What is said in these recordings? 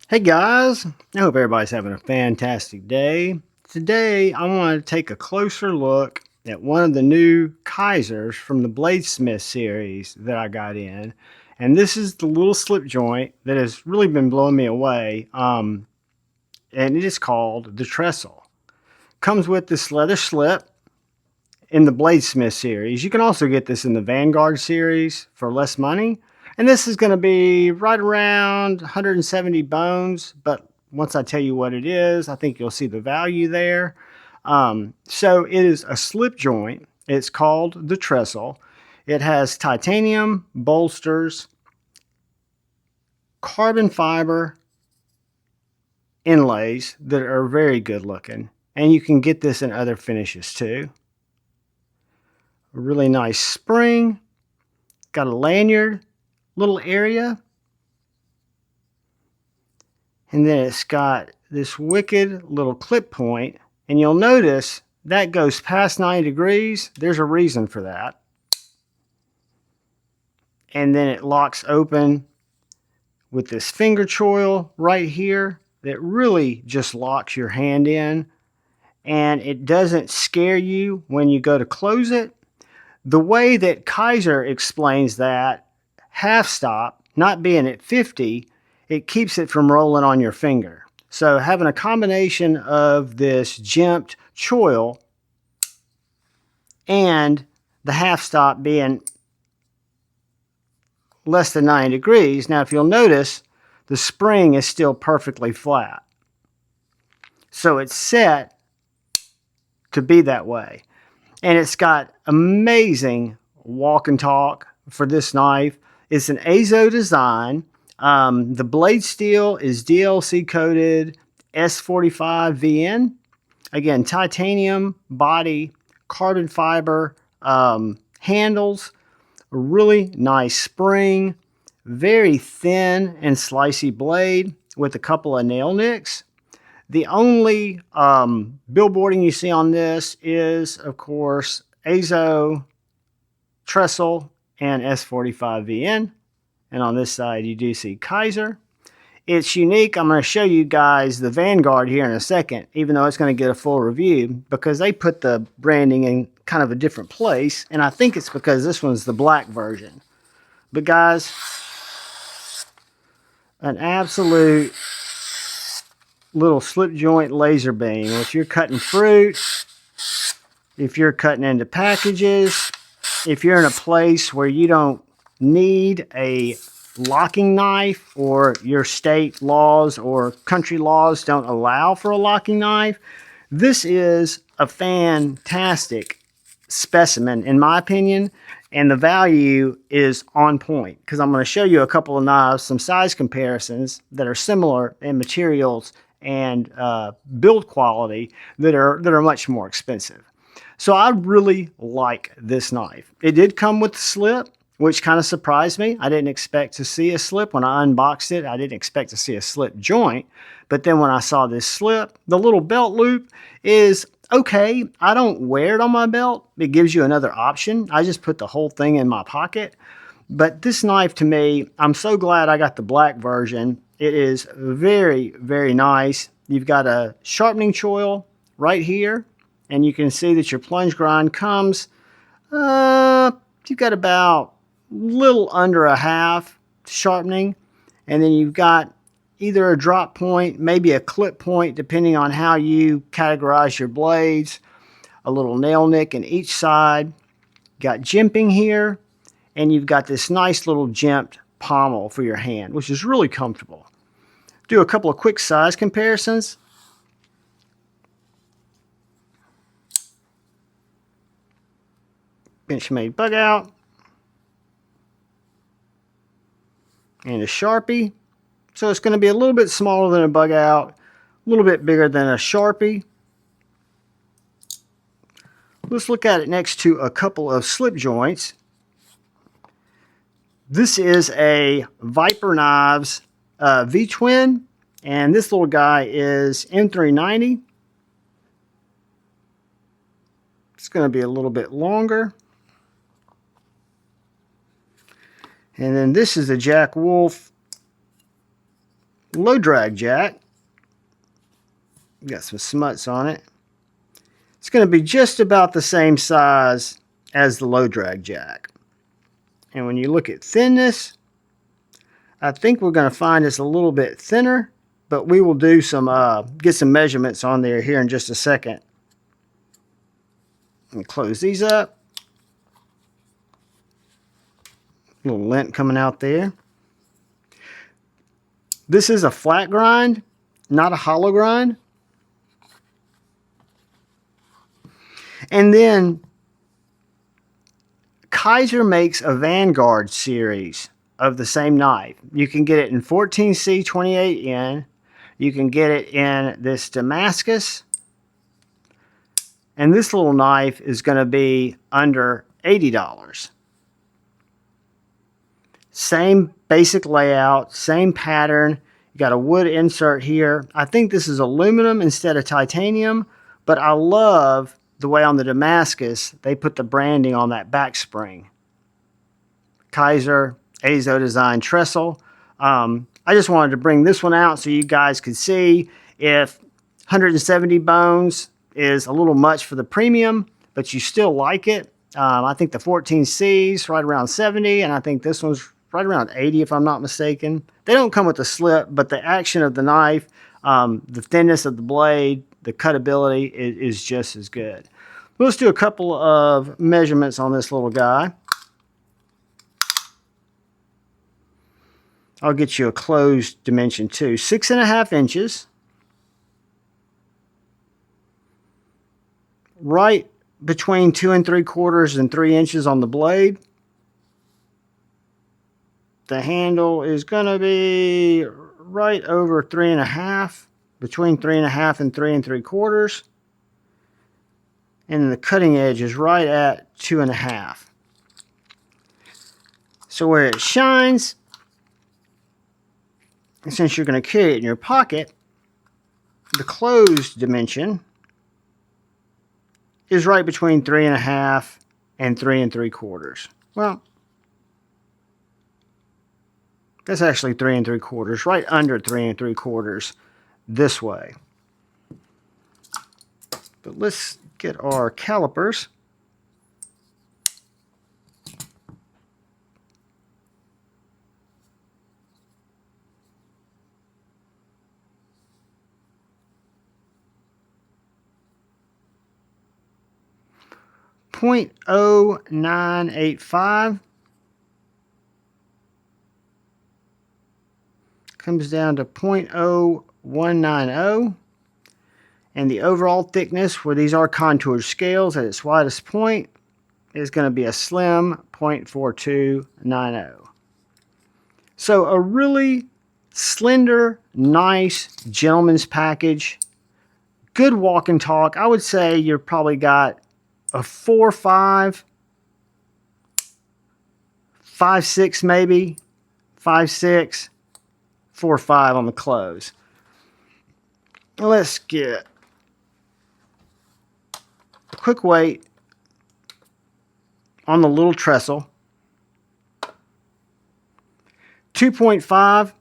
Hey guys, I hope everybody's having a fantastic day. Today I want to take a closer look at one of the new Kizers from the Bladesmith series that I got in. And this is the little slip joint that has really been blowing me away. And it is called the Trestle. Comes with this leather slip in the Bladesmith series. You can also get this in the Vanguard series for less money. And this is going to be right around 170 bones, but once I tell you what it is, I think you'll see the value there. So it is a slip joint. It's called the Trestle. It has titanium bolsters, carbon fiber inlays that are very good looking. And you can get this in other finishes too. A really nice spring. Got a lanyard little area. And then it's got this wicked little clip point. And you'll notice that goes past 90 degrees. There's a reason for that. And then it locks open with this finger choil right here that really just locks your hand in. And it doesn't scare you when you go to close it. The way that Kizer explains that, half stop, not being at 50, it keeps it from rolling on your finger. So having a combination of this jimped choil and the half stop being less than 90 degrees. Now if you'll notice, the spring is still perfectly flat. So it's set to be that way. And it's got amazing walk and talk for this knife. It's an azo design. The blade steel is DLC coated S45VN. Again, titanium body, carbon fiber handles, a really nice spring, very thin and slicey blade with a couple of nail nicks. The only billboarding you see on this is, of course, Kizer Trestle and S45VN. And on this side, you do see Kizer. It's unique. I'm going to show you guys the Vanguard here in a second, even though it's going to get a full review, because they put the branding in kind of a different place. And I think it's because this one's the black version. But guys, an absolute little slip joint laser beam. If you're cutting fruit, if you're cutting into packages, if you're in a place where you don't need a locking knife, or your state laws or country laws don't allow for a locking knife, this is a fantastic specimen in my opinion, and the value is on point because I'm going to show you a couple of knives, some size comparisons that are similar in materials and build quality that are much more expensive. So I really like this knife. It did come with the slip, which kind of surprised me. I didn't expect to see a slip when I unboxed it. I didn't expect to see a slip joint. But then when I saw this slip, the little belt loop is okay. I don't wear it on my belt. It gives you another option. I just put the whole thing in my pocket. But this knife, to me, I'm so glad I got the black version. It is very, very nice. You've got a sharpening choil right here, and you can see that your plunge grind comes, you've got about little under a half sharpening, and then you've got either a drop point, maybe a clip point, depending on how you categorize your blades, a little nail nick in each side. Got jimping here, and you've got this nice little jimped pommel for your hand, which is really comfortable. Do a couple of quick size comparisons. Benchmade bug out. And a Sharpie. So it's going to be a little bit smaller than a bug out, a little bit bigger than a Sharpie. Let's look at it next to a couple of slip joints. This is a Viper Knives V-Twin, and this little guy is M390. It's going to be a little bit longer. And then this is a Jack Wolf low drag jack. Got some smuts on it. It's going to be just about the same size as the low drag jack. And when you look at thinness, I think we're going to find it's a little bit thinner, but we will do some get some measurements on there here in just a second. Let me close these up. A little lint coming out there. This is a flat grind, not a hollow grind. And then Kizer makes a Vanguard series of the same knife. You can get it in 14C 28N. You can get it in this Damascus. And this little knife is going to be under $80. Same basic layout, same pattern. You got a wood insert here. I think this is aluminum instead of titanium, but I love the way on the Damascus they put the branding on that back spring. Kizer Azo Design Trestle. I just wanted to bring this one out so you guys could see if 170 bones is a little much for the premium, but you still like it. I think the 14C's right around 70, and I think this one's right around 80 if I'm not mistaken. They don't come with a slip, but the action of the knife, the thinness of the blade, the cutability is just as good. Let's do a couple of measurements on this little guy. I'll get you a closed dimension too. 6.5 inches. Right between 2 3/4 and 3 inches on the blade. The handle is going to be right over 3.5, between 3.5 and 3 3/4. And the cutting edge is right at 2.5. So where it shines, and since you're going to carry it in your pocket, the closed dimension is right between 3.5 and 3 3/4. Well, that's actually 3 3/4, right under 3 3/4 this way. But let's get our calipers. .0985 comes down to 0.0190, and the overall thickness, where these are contoured scales at its widest point, is going to be a slim 0.4290. So a really slender, nice gentleman's package. Good walk and talk. I would say you're probably got a 4.5, 5.6 maybe, 5.6, 4.5 on the close. Let's get a quick weight on the little trestle. 2.5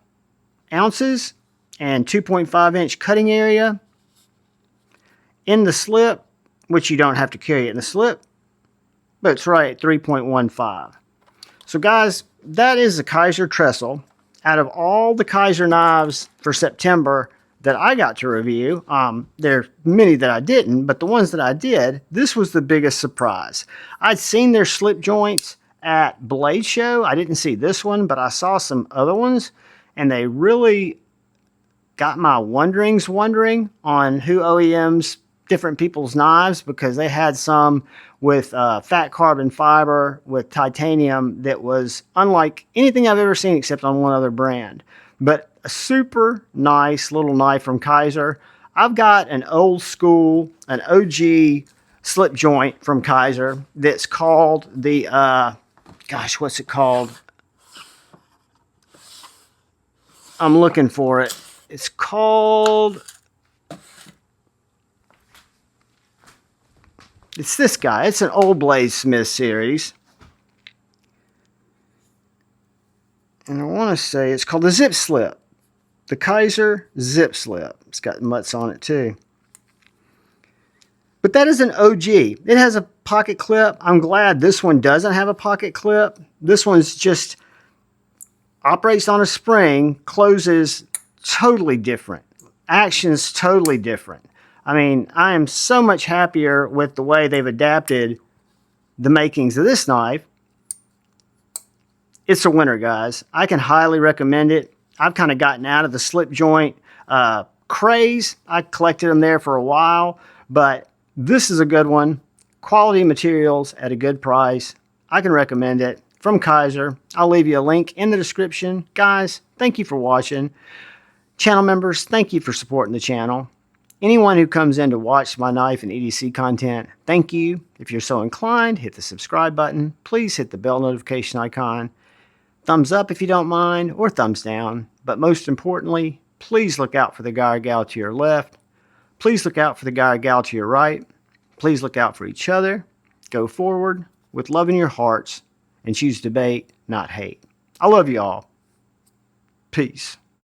ounces and 2.5 inch cutting area. In the slip, which you don't have to carry it in the slip, but it's right at 3.15. So guys, that is the Kizer Trestle. Out of all the Kizer knives for September that I got to review, there are many that I didn't, but the ones that I did, this was the biggest surprise. I'd seen their slip joints at Blade Show. I didn't see this one, but I saw some other ones, and they really got my wonderings wondering on who OEMs different people's knives, because they had some with fat carbon fiber with titanium that was unlike anything I've ever seen except on one other brand. But a super nice little knife from Kizer. I've got an old school, an OG slip joint from Kizer that's called the, gosh, what's it called? I'm looking for it. It's called... It's this guy. It's an old Bladesmith series. And I want to say it's called the Zip Slip. the Kizer Zip Slip. It's got mutts on it too. But that is an OG. It has a pocket clip. I'm glad this one doesn't have a pocket clip. This one's just operates on a spring, closes totally different. Action's totally different. I mean, I am so much happier with the way they've adapted the makings of this knife. It's a winner, guys. I can highly recommend it. I've kind of gotten out of the slip joint craze. I collected them there for a while, but this is a good one. Quality materials at a good price. I can recommend it. From Kizer. I'll leave you a link in the description. Guys, thank you for watching. Channel members, thank you for supporting the channel. Anyone who comes in to watch my knife and EDC content, thank you. If you're so inclined, hit the subscribe button. Please hit the bell notification icon. Thumbs up if you don't mind, or thumbs down. But most importantly, please look out for the guy or gal to your left. Please look out for the guy or gal to your right. Please look out for each other. Go forward with love in your hearts and choose debate, not hate. I love you all. Peace.